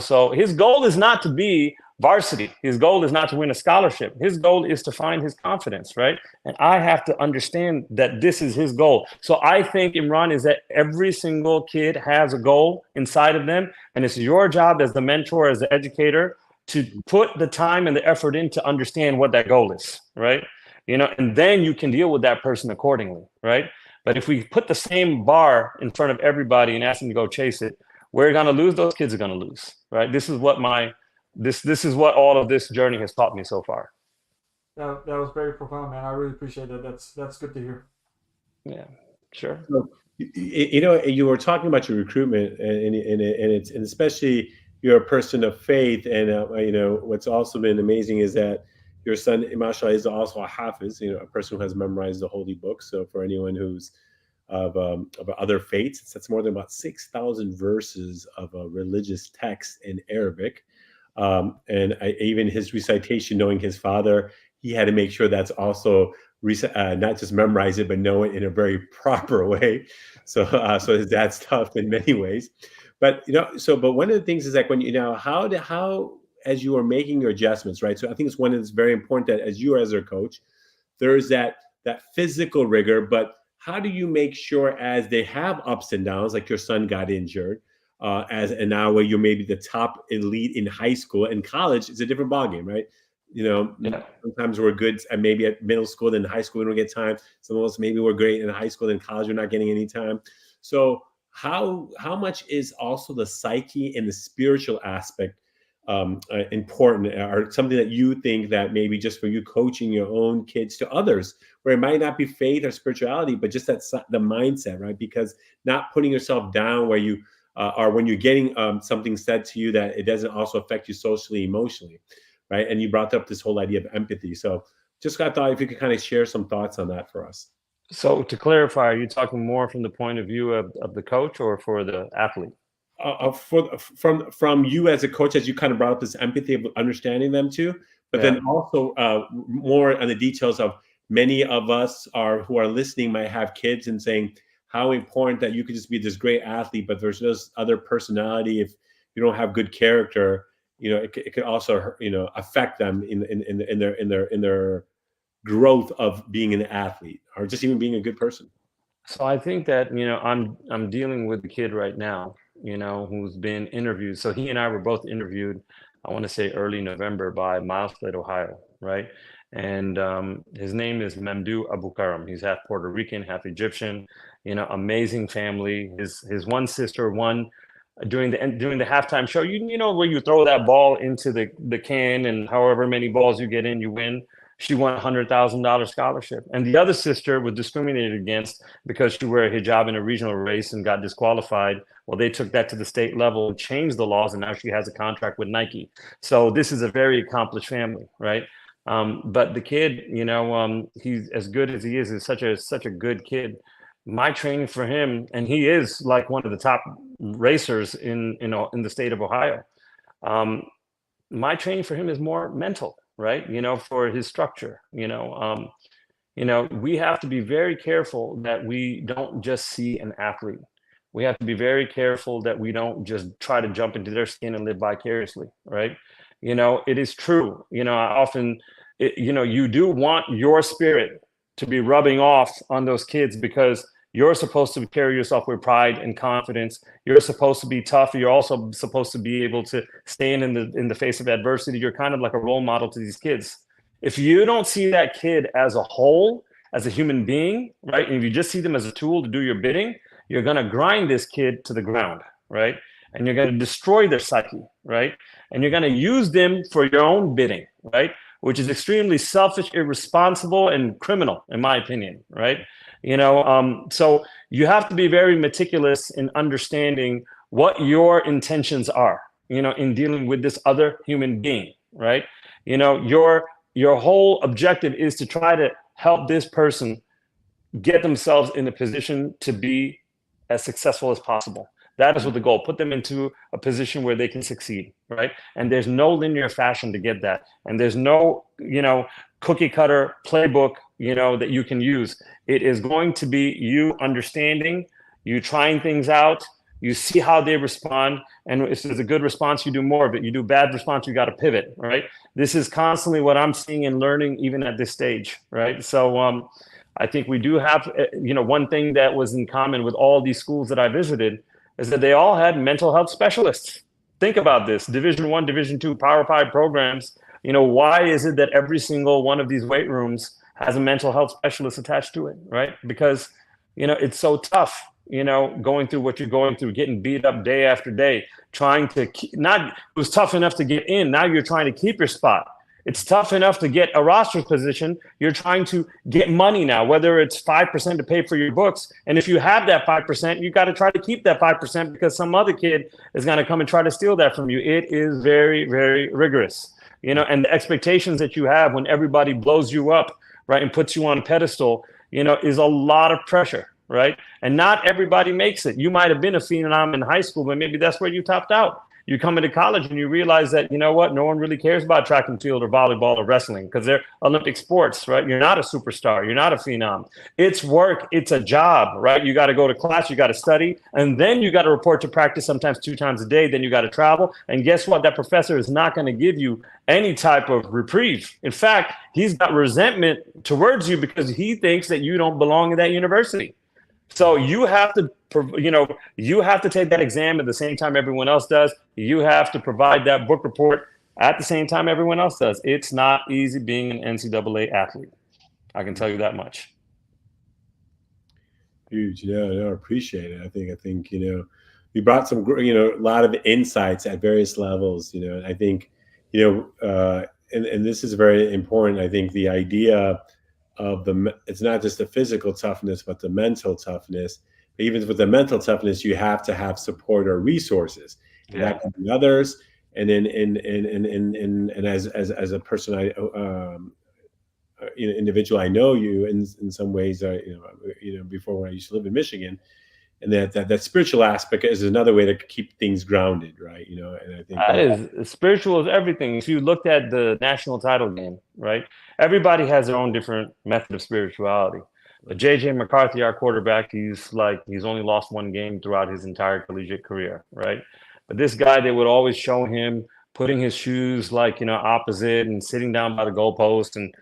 [SPEAKER 3] So his goal is not to be varsity. His goal is not to win a scholarship. His goal is to find his confidence, right? And I have to understand that this is his goal. So I think, Imran, is that every single kid has a goal inside of them. And it's your job as the mentor, as the educator, to put the time and the effort in to understand what that goal is, right? And then you can deal with that person accordingly, right? But if we put the same bar in front of everybody and ask them to go chase it, we're going to lose. Those kids are going to lose, right? This is what this is what all of this journey has taught me so far.
[SPEAKER 1] That was very profound, man. I really appreciate that. That's good to hear.
[SPEAKER 3] Yeah, sure.
[SPEAKER 2] So, you were talking about your recruitment, and especially you're a person of faith, and what's also been amazing is that your son, mashallah, is also a hafiz, a person who has memorized the holy book. So for anyone who's of other faiths, that's more than about 6,000 verses of a religious text in Arabic. And even his recitation, knowing his father, he had to make sure that's also not just memorize it, but know it in a very proper way. So his dad's tough in many ways. But but one of the things is like when how as you are making your adjustments, right? So I think it's one that's very important that as you as their coach, there's that physical rigor, but how do you make sure as they have ups and downs, like your son got injured, and now where you're maybe the top elite in high school and college, it's a different ballgame, right?
[SPEAKER 3] Yeah.
[SPEAKER 2] Sometimes we're good and maybe at middle school, then high school we don't get time. Some of us maybe we're great in high school, then college we're not getting any time. So how much is also the psyche and the spiritual aspect important, or something that you think that maybe just for you coaching your own kids to others, where it might not be faith or spirituality, but just that's the mindset, right? Because not putting yourself down where you or when you're getting something said to you that it doesn't also affect you socially, emotionally, right? And you brought up this whole idea of empathy. So just I thought if you could kind of share some thoughts on that for us.
[SPEAKER 3] So to clarify, are you talking more from the point of view of the coach or for the athlete?
[SPEAKER 2] From you as a coach, as you kind of brought up this empathy of understanding them too, but
[SPEAKER 3] Yeah.
[SPEAKER 2] then also more on the details of many of us who are listening might have kids and saying how important that you could just be this great athlete, but there's just other personality. If you don't have good character, it could also affect them in their growth of being an athlete or just even being a good person.
[SPEAKER 3] So I think that, I'm dealing with the kid right now, who's been interviewed. So he and I were both interviewed, I want to say early November by Miles Plate, Ohio, right? And his name is Memdu Abu Karam. He's half Puerto Rican, half Egyptian, amazing family. His one sister won during the halftime show. You know where you throw that ball into the can and however many balls you get in, you win. She won $100,000 scholarship. And the other sister was discriminated against because she wore a hijab in a regional race and got disqualified. Well, they took that to the state level and changed the laws, and now she has a contract with Nike. So this is a very accomplished family, right? But the kid, he's as good as he is such a good kid. My training for him, and he is like one of the top racers in the state of Ohio. My training for him is more mental, right? For his structure. We have to be very careful that we don't just see an athlete. We have to be very careful that we don't just try to jump into their skin and live vicariously, right? It is true. I often, you do want your spirit to be rubbing off on those kids, because you're supposed to carry yourself with pride and confidence. You're supposed to be tough. You're also supposed to be able to stand in the face of adversity. You're kind of like a role model to these kids. If you don't see that kid as a whole, as a human being, right, and if you just see them as a tool to do your bidding, you're going to grind this kid to the ground, right? And you're going to destroy their psyche, right? And you're going to use them for your own bidding, right? Which is extremely selfish, irresponsible, and criminal, in my opinion, right? So you have to be very meticulous in understanding what your intentions are, in dealing with this other human being, right? Your whole objective is to try to help this person get themselves in a position to be as successful as possible. That is what the goal. Put them into a position where they can succeed, right? And there's no linear fashion to get that. And there's no, cookie cutter playbook, that you can use. It is going to be you understanding, you trying things out, you see how they respond. And if there's a good response, you do more of it. You do bad response, you got to pivot, right? This is constantly what I'm seeing and learning even at this stage, right? So I think we do have, one thing that was in common with all these schools that I visited is that they all had mental health specialists. Think about this, Division I, Division II, Power 5 programs. Why is it that every single one of these weight rooms has a mental health specialist attached to it, right? Because, it's so tough, going through what you're going through, getting beat up day after day, trying to it was tough enough to get in. Now you're trying to keep your spot. It's tough enough to get a roster position. You're trying to get money now, whether it's 5% to pay for your books. And if you have that 5%, you got to try to keep that 5% because some other kid is going to come and try to steal that from you. It is very, very rigorous, and the expectations that you have when everybody blows you up, right, and puts you on a pedestal, is a lot of pressure, right? And not everybody makes it. You might have been a phenom in high school, but maybe that's where you topped out. You come into college and you realize that, no one really cares about track and field or volleyball or wrestling because they're Olympic sports, right? You're not a superstar. You're not a phenom. It's work. It's a job, right? You got to go to class. You got to study. And then you got to report to practice sometimes 2 times a day. Then you got to travel. And guess what? That professor is not going to give you any type of reprieve. In fact, he's got resentment towards you because he thinks that you don't belong in that university. So you have to, take that exam at the same time everyone else does. You have to provide that book report at the same time everyone else does. It's not easy being an NCAA athlete. I can tell you that much.
[SPEAKER 2] Huge. I appreciate it. I think, you brought some, a lot of insights at various levels, and I think, and this is very important. I think the idea of it's not just the physical toughness, but the mental toughness. Even with the mental toughness, you have to have support or resources. And that can be others. And then, and as a person, individual, I know you in some ways. Before when I used to live in Michigan, and that spiritual aspect is another way to keep things grounded, right? And I think
[SPEAKER 3] that is spiritual is everything. If you looked at the national title game, right? Everybody has their own different method of spirituality. But JJ McCarthy, our quarterback, he's only lost 1 game throughout his entire collegiate career, right? But this guy, they would always show him putting his shoes opposite and sitting down by the goalpost and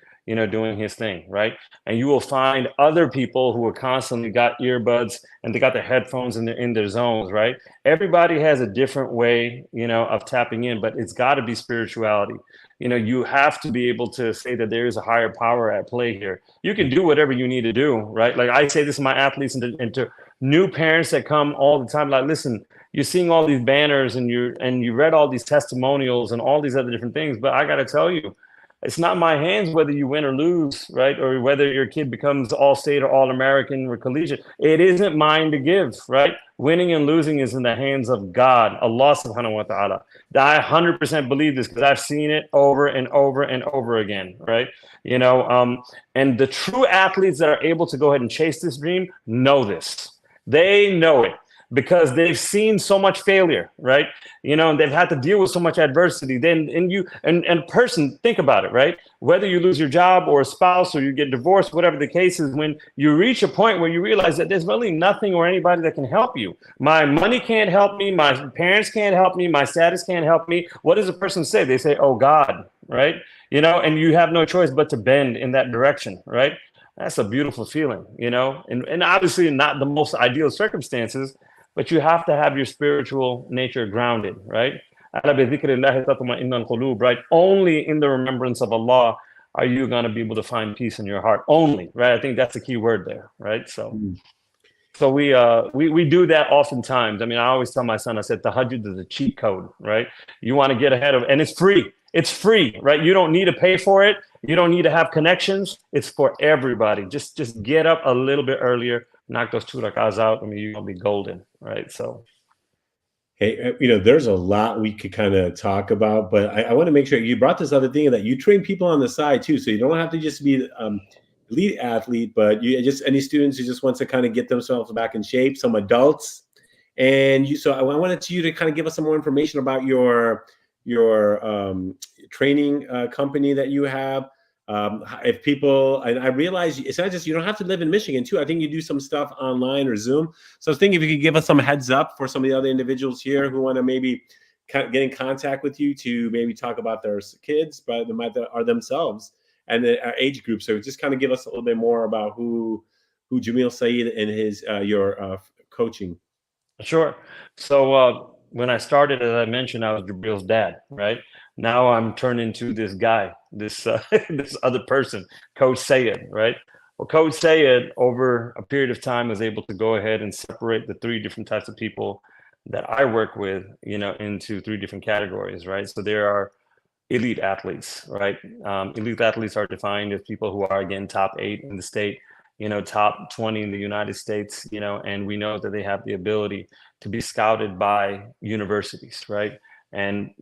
[SPEAKER 3] doing his thing, right? And you will find other people who are constantly got earbuds and they got their headphones and they're in their zones, right? Everybody has a different way, of tapping in, but it's got to be spirituality. You have to be able to say that there is a higher power at play here. You can do whatever you need to do, right? Like I say this to my athletes and to new parents that come all the time, like, listen, you're seeing all these banners and you read all these testimonials and all these other different things, but I got to tell you, It's not my hands whether you win or lose, right? Or whether your kid becomes all state or all American or collegiate. It isn't mine to give, right? Winning and losing is in the hands of God, Allah subhanahu wa ta'ala. I 100% believe this because I've seen it over and over and over again, right? You know, and the true athletes that are able to go ahead and chase this dream know this. They know it because they've seen so much failure, right? You know, and they've had to deal with so much adversity. Then, and a person, think about it, right? Whether you lose your job or a spouse or you get divorced, whatever the case is, when you reach a point where you realize that there's really nothing or anybody that can help you. My money can't help me. My parents can't help me. My status can't help me. What does a person say? They say, "Oh God," right? You know, and you have no choice but to bend in that direction, right? That's a beautiful feeling, you know, and obviously not the most ideal circumstances, but you have to have your spiritual nature grounded, right? Right? Only in the remembrance of Allah are you going to be able to find peace in your heart. Only, right? I think that's the key word there, right? So we do that oftentimes. I mean, I always tell my son, I said, tahajjud is a cheat code, right? You want to get ahead of, and it's free. It's free, right? You don't need to pay for it. You don't need to have connections. It's for everybody. Just get up a little bit earlier, knock those 2 rakahs out. I mean, you're gonna be golden, right? So,
[SPEAKER 2] Hey, you know, there's a lot we could kind of talk about, but I want to make sure you brought this other thing that you train people on the side too, so you don't have to just be elite athlete, but you just any students who just wants to kind of get themselves back in shape, some adults, and you. So I wanted you to kind of give us some more information about your training company that you have. If people, and I realize it's not just, you don't have to live in Michigan too. I think you do some stuff online or Zoom. So I was thinking if you could give us some heads up for some of the other individuals here who want to maybe get in contact with you to maybe talk about their kids, but they might are themselves and the age group. So just kind of give us a little bit more about who Jameel Syed and his your coaching.
[SPEAKER 3] sure. So when I started, as I mentioned, I was Jabril's dad, right? Now I'm turned into this guy, this this other person, Coach Syed, right? Well, Coach Syed, over a period of time, was able to go ahead and separate the 3 different types of people that I work with, you know, into 3 different categories, right? So there are elite athletes, right? Elite athletes are defined as people who are, again, top 8 in the state, you know, top 20 in the United States, you know, and we know that they have the ability to be scouted by universities, right? And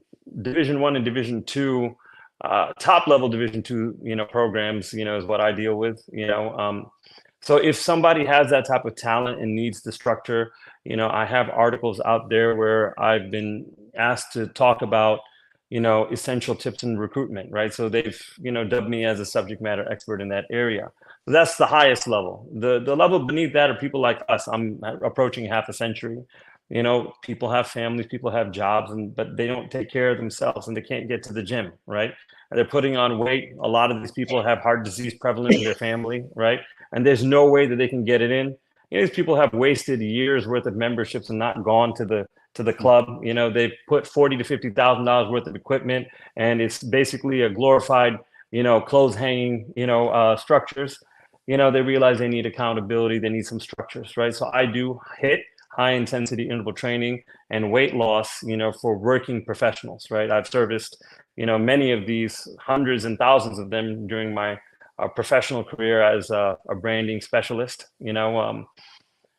[SPEAKER 3] Division 1 and Division 2, top level Division 2, you know, programs, you know, is what I deal with, you know. So if somebody has that type of talent and needs the structure, you know, I have articles out there where I've been asked to talk about, you know, essential tips in recruitment, right? So they've, you know, dubbed me as a subject matter expert in that area. So that's the highest level. The level beneath that are people like us. I'm approaching half a century. You know, people have families, people have jobs, but they don't take care of themselves and they can't get to the gym, right? And they're putting on weight. A lot of these people have heart disease prevalent in their family, right? And there's no way that they can get it in. You know, these people have wasted years worth of memberships and not gone to the club. You know, they put $40,000 to $50,000 worth of equipment, and it's basically a glorified, you know, clothes hanging, you know, structures. You know, they realize they need accountability, they need some structures, right? So I do HIIT, high intensity interval training, and weight loss, you know, for working professionals, right? I've serviced, you know, many of these, hundreds and thousands of them during my professional career as a branding specialist, you know.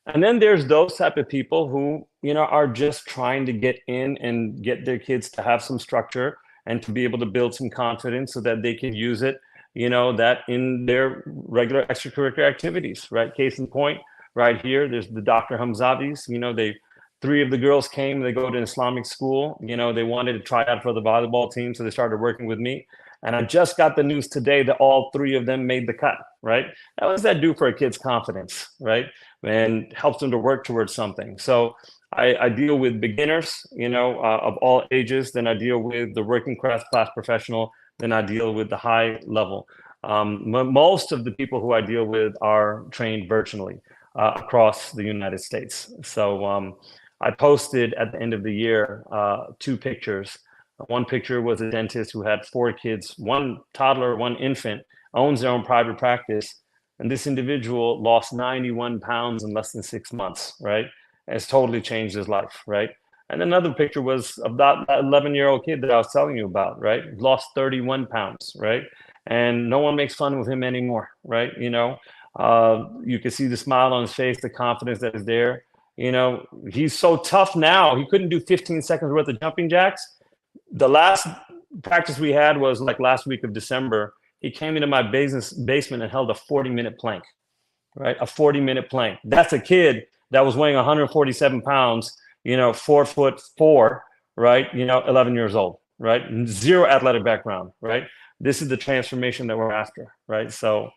[SPEAKER 3] And then there's those type of people who, you know, are just trying to get in and get their kids to have some structure and to be able to build some confidence so that they can use it, you know, that in their regular extracurricular activities, right? Case in point, right here, there's the Dr. Hamzavis, you know, 3 of the girls came, they go to Islamic school, you know, they wanted to try out for the volleyball team, so they started working with me. And I just got the news today that all 3 of them made the cut, right? What does that do for a kid's confidence, right? And helps them to work towards something. So I deal with beginners, you know, of all ages. Then I deal with the working class professional. Then I deal with the high level. Most of the people who I deal with are trained virtually across the United States. So I posted at the end of the year 2 pictures. One picture was a dentist who had 4 kids, 1 toddler, 1 infant, owns their own private practice. And this individual lost 91 pounds in less than 6 months, right? And it's totally changed his life, right? And another picture was of that 11-year-old kid that I was telling you about, right? Lost 31 pounds, right? And no one makes fun of him anymore, right? You can see the smile on his face, the confidence that is there. He's so tough now. He couldn't do 15 seconds worth of jumping jacks. The last practice we had was like last week of December. He came into my basement and held a 40-minute plank, right? A 40-minute plank. That's a kid that was weighing 147 pounds, 4'4", right? 11 years old, right? Zero athletic background, right? This is the transformation that we're after, right? So,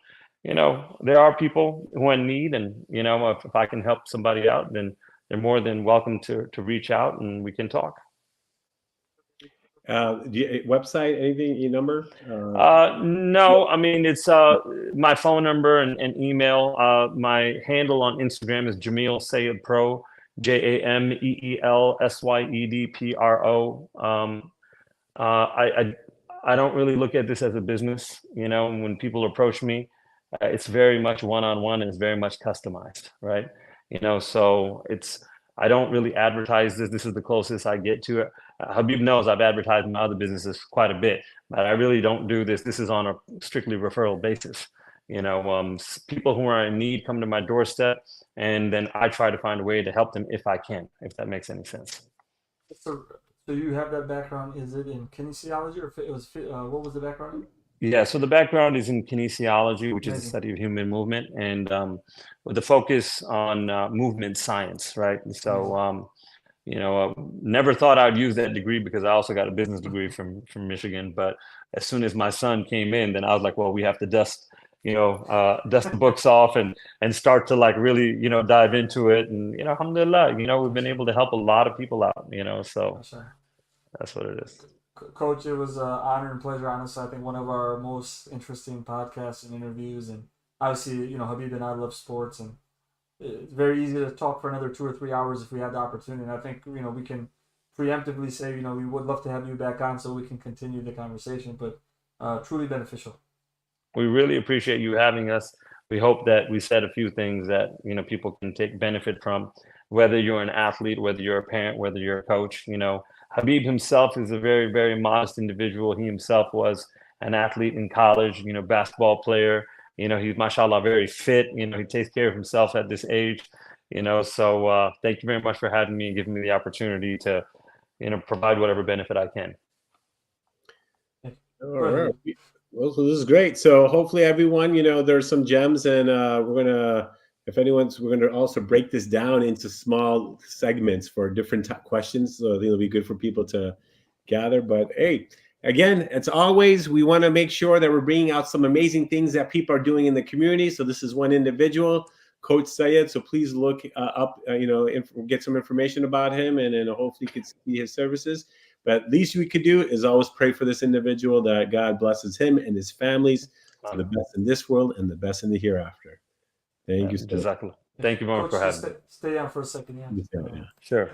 [SPEAKER 3] there are people who are in need, and, if I can help somebody out, then they're more than welcome to reach out and we can talk.
[SPEAKER 2] Website, anything, your number?
[SPEAKER 3] No, I mean, it's my phone number and email. My handle on Instagram is Jameel Syed Pro, JameelSyedPro. I don't really look at this as a business. When people approach me, it's very much one-on-one and it's very much customized, right? So I don't really advertise this. This is the closest I get to it. Habib knows I've advertised my other businesses quite a bit, but I really don't do this. This is on a strictly referral basis. People who are in need come to my doorstep, and then I try to find a way to help them if I can, if that makes any sense.
[SPEAKER 1] So you have that background. Is it in kinesiology, or what was the background?
[SPEAKER 3] Yeah, so the background is in kinesiology, which is the study of human movement, and with the focus on movement science, right? So, never thought I'd use that degree because I also got a business degree from Michigan. But as soon as my son came in, then I was like, well, we have to dust the books off and start to like really, dive into it. And, alhamdulillah, we've been able to help a lot of people out, so that's what it is.
[SPEAKER 1] Coach, it was an honor and pleasure. Honestly, I think one of our most interesting podcasts and interviews. And obviously, Habib and I love sports, and it's very easy to talk for another 2 or 3 hours if we had the opportunity. And I think, we can preemptively say, we would love to have you back on so we can continue the conversation, but truly beneficial.
[SPEAKER 3] We really appreciate you having us. We hope that we said a few things that, people can take benefit from, whether you're an athlete, whether you're a parent, whether you're a coach. Habib himself is a very, very modest individual. He himself was an athlete in college, basketball player. He's, mashallah, very fit. He takes care of himself at this age. So thank you very much for having me and giving me the opportunity to, provide whatever benefit I can.
[SPEAKER 2] All right. Well, so this is great. So hopefully everyone, there's some gems, and we're going to also break this down into small segments for different questions. So I think it'll be good for people to gather. But hey, again, as always, we want to make sure that we're bringing out some amazing things that people are doing in the community. So this is one individual, Coach Syed. So please look up, get some information about him, and then hopefully you can see his services. But least we could do is always pray for this individual, that God blesses him and his families to the best in this world and the best in the hereafter. Thank you so much.
[SPEAKER 3] Exactly. Thank you very much for having me.
[SPEAKER 1] Stay on for a second. Yeah.
[SPEAKER 3] Sure.